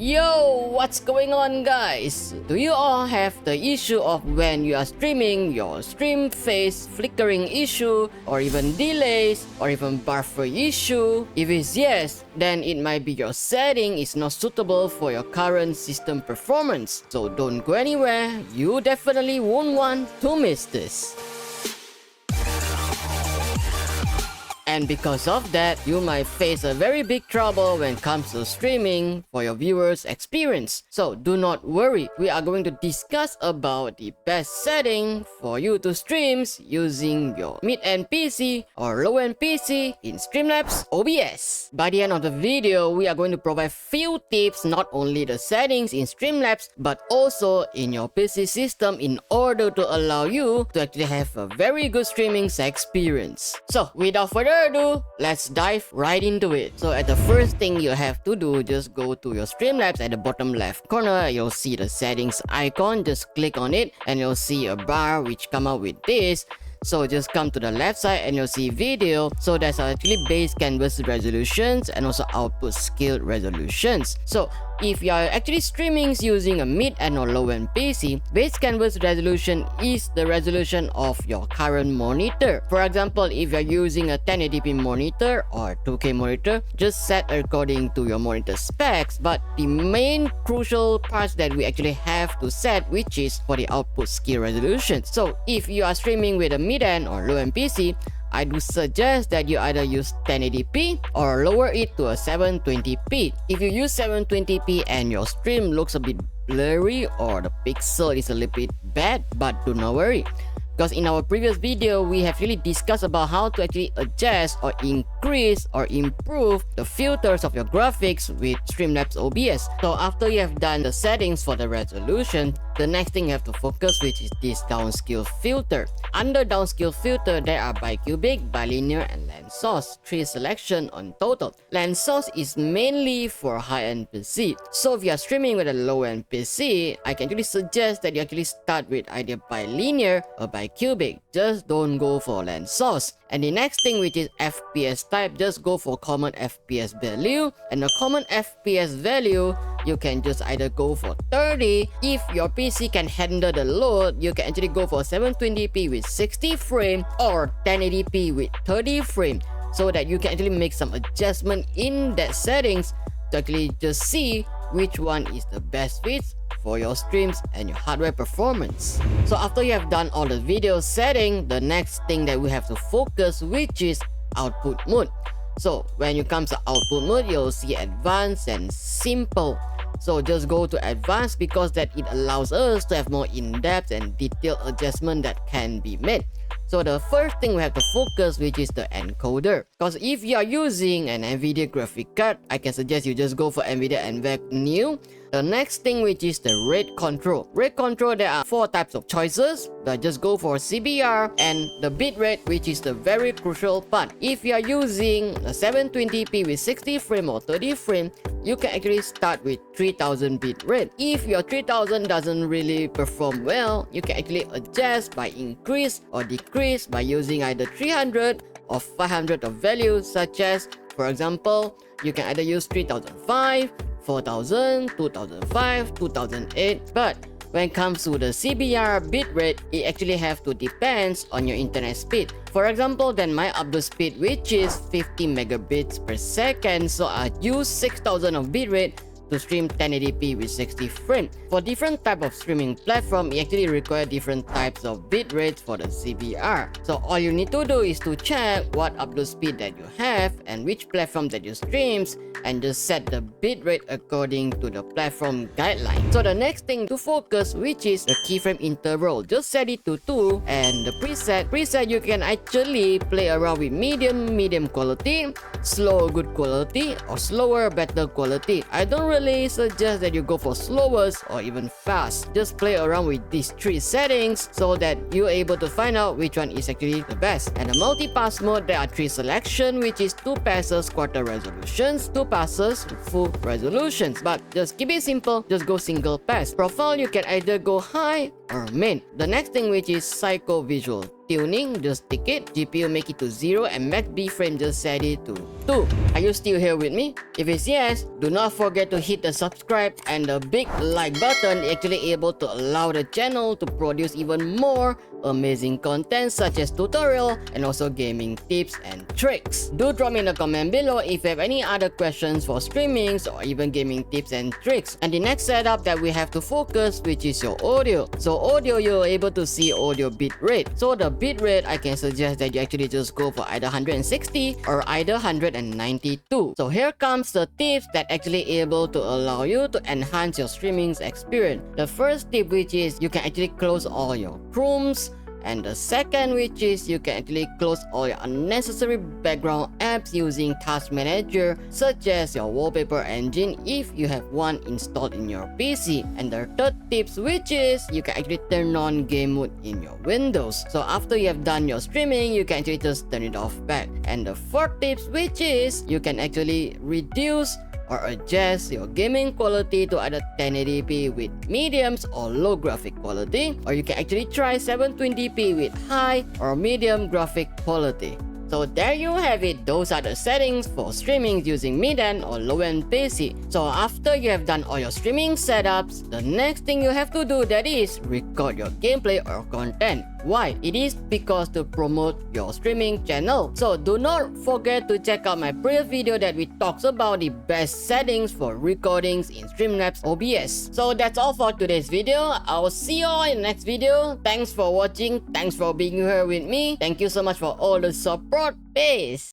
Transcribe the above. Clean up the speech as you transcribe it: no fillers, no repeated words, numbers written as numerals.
Yo, what's going on guys? Do you all have the issue of when you are streaming, your stream face flickering issue, or even delays, or even buffer issue? If it's yes, then it might be your setting is not suitable for your current system performance. So don't go anywhere, you definitely won't want to miss this. And because of that, you might face a very big trouble when it comes to streaming for your viewers' experience. So do not worry, we are going to discuss about the best setting for you to stream using your mid-end PC or low-end PC in Streamlabs OBS. By the end of the video, we are going to provide few tips, not only the settings in Streamlabs, but also in your PC system in order to allow you to actually have a very good streaming experience. So without further ado, let's dive right into it. So at the first thing you have to do, just go to your Streamlabs at the bottom left corner. You'll see the settings icon, just click on it and you'll see a bar which come out with this. So just come to the left side and you'll see video. So that's actually base canvas resolutions and also output scale resolutions. So if you are actually streaming using a mid and or low end PC, base canvas resolution is the resolution of your current monitor. For example, if you are using a 1080p monitor or 2K monitor, just set according to your monitor specs. But the main crucial parts that we actually have to set, which is for the output scale resolution. So if you are streaming with a mid-end or low-end PC, I do suggest that you either use 1080p or lower it to a 720p. If you use 720p and your stream looks a bit blurry or the pixel is a little bit bad, but do not worry. Because in our previous video, we have really discussed about how to actually adjust or increase or improve the filters of your graphics with Streamlabs OBS. So after you have done the settings for the resolution, the next thing you have to focus, which is this downscale filter. Under downscale filter, there are bicubic, bilinear, and lens source. 3 selection on total. Lens source is mainly for high-end PC. So if you are streaming with a low-end PC, I can actually suggest that you actually start with either bilinear or bicubic. Just don't go for lens source. And the next thing, which is FPS type, just go for common FPS value. And the common FPS value, you can just either go for 30. If your PC can handle the load, you can actually go for 720p with 60 frames or 1080p with 30 frames, so that you can actually make some adjustment in that settings to actually just see which one is the best fits for your streams and your hardware performance. So after you have done all the video setting, the next thing that we have to focus, which is output mode. So when you come to output mode, you'll see advanced and simple. So just go to advanced because that it allows us to have more in-depth and detailed adjustment that can be made. So the first thing we have to focus, which is the encoder. Because if you are using an NVIDIA graphic card, I can suggest you just go for NVIDIA NVENC New. The next thing, which is the rate control. Rate control, there are 4 types of choices. But just go for CBR and the bitrate, which is the very crucial part. If you are using a 720p with 60 frame or 30 frame, you can actually start with 3000 bit rate. If your 3000 doesn't really perform well, you can actually adjust by increase or decrease by using either 300 or 500 of values, such as, for example, you can either use 3005, 4000, 2005, 2008. But when it comes to the CBR bitrate, it actually have to depends on your internet speed. For example, then my upload speed, which is 50 megabits per second, so I use 6000 of bitrate to stream 1080p with 60 frames. For different type of streaming platform, it actually require different types of bit rates for the CBR. So all you need to do is to check what upload speed that you have and which platform that you streams, and just set the bit rate according to the platform guideline. So the next thing to focus, which is the keyframe interval, just set it to 2, and the preset you can actually play around with medium quality, slow good quality, or slower better quality. I don't really suggest that you go for slowest or even fast. Just play around with these 3 settings so that you're able to find out which one is actually the best. And the multi-pass mode, there are 3 selection, which is 2 passes quarter resolutions, 2 passes full resolutions. But just keep it simple, just go single pass. Profile, you can either go high or main. The next thing, which is psycho visual tuning, just tick it. GPU make it to 0 and max B frame, just set it to 2. Are you still here with me? If it's yes, do not forget to hit the subscribe and the big like button, actually able to allow the channel to produce even more amazing content such as tutorial and also gaming tips and tricks. Do drop me in the comment below if you have any other questions for streamings or even gaming tips and tricks. And the next setup that we have to focus, which is your audio. So audio, you're able to see audio bitrate. So the bitrate, I can suggest that you actually just go for either 160 or either 192. So here comes the tips that actually able to allow you to enhance your streaming experience. The first tip, which is you can actually close all your Chrooms. And the second, which is you can actually close all your unnecessary background apps using Task Manager, such as your wallpaper engine if you have one installed in your PC. And the third tips, which is you can actually turn on game mode in your Windows. So after you have done your streaming, you can actually just turn it off back. And the fourth tips, which is you can actually reduce or adjust your gaming quality to either 1080p with mediums or low graphic quality, or you can actually try 720p with high or medium graphic quality. So there you have it, those are the settings for streaming using mid-end or low-end PC. So after you have done all your streaming setups, the next thing you have to do, that is record your gameplay or content. Why? It is because to promote your streaming channel. So do not forget to check out my previous video that we talks about the best settings for recordings in Streamlabs OBS. So that's all for today's video. I will see you all in the next video. Thanks for watching. Thanks for being here with me. Thank you so much for all the support. Peace.